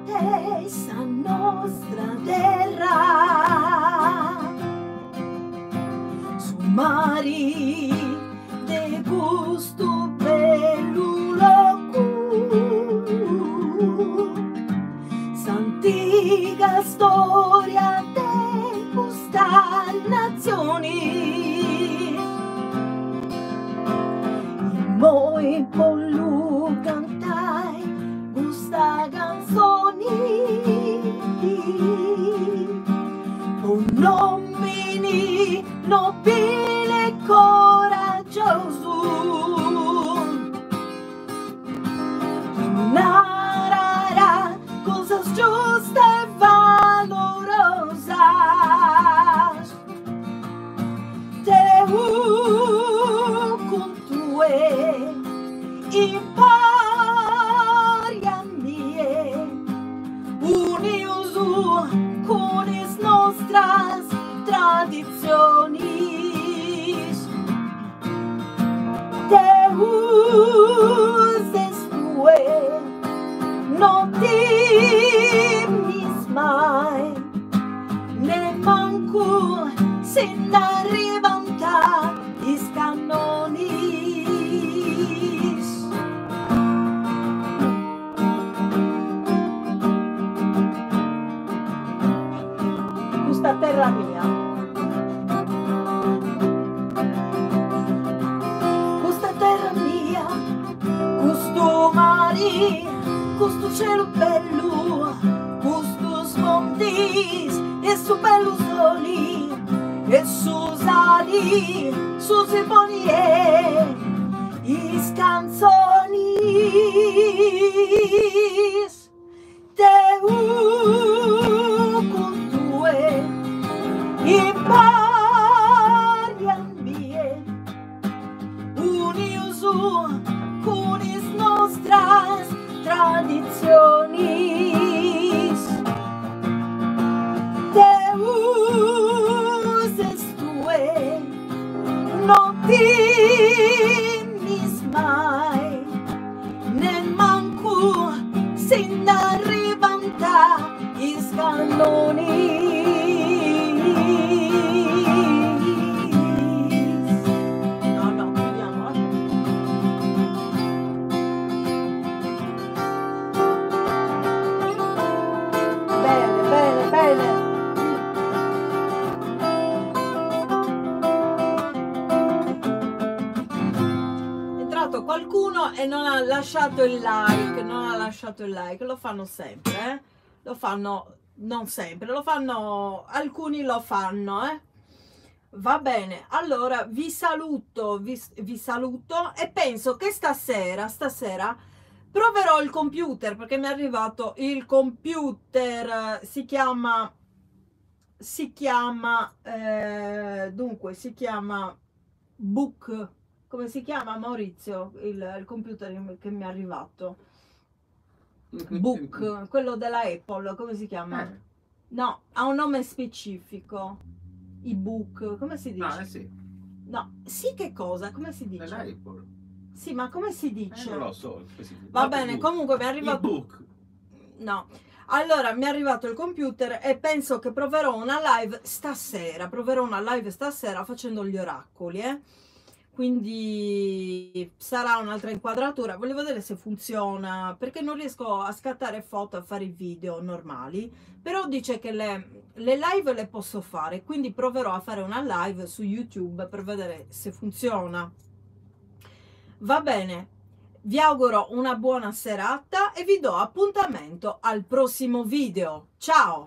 questa nostra terra, su mari de gusto bello s'antica storia de questa nazioni, moi pollu cantai questa canzoni, un uomini nobile e coraggioso, narrarà cose giuste e valorosas, te con tue impari a mie, unius con las nostras tradiciones, te uses tue, no timis mai, ne manco se n'arrivanta is canonis. Questa terra mia, questa terra mia, questo mare, questo cielo bello, questos montis e su bello soli e su sali, su sinfonie, is canzonis, te con tue impari a mie, unius con is nostras tradiciones, te uses tue, no timis mai, ne manco se n'arrivanta is canonis. No, vediamo. Bene, bene. È entrato qualcuno e non ha lasciato il like, lo fanno sempre, lo fanno, non sempre, lo fanno, alcuni lo fanno, Va bene, allora vi saluto e penso che stasera proverò il computer, perché mi è arrivato il computer, si chiama Book. Come si chiama, Maurizio, il computer che mi è arrivato? Book, quello della Apple, come si chiama? No, ha un nome specifico. Book, come si dice? Ah, sì. No, sì, che cosa? Come si dice? Della Apple. Sì, ma come si dice? Non lo so. Va bene, comunque mi è arrivato... Book. No. Allora, mi è arrivato il computer e penso che proverò una live stasera. Facendo gli oracoli, Quindi sarà un'altra inquadratura. Volevo vedere se funziona, perché non riesco a scattare foto e a fare i video normali. Però dice che le live le posso fare, quindi proverò a fare una live su YouTube per vedere se funziona. Va bene. Vi auguro una buona serata e vi do appuntamento al prossimo video. Ciao!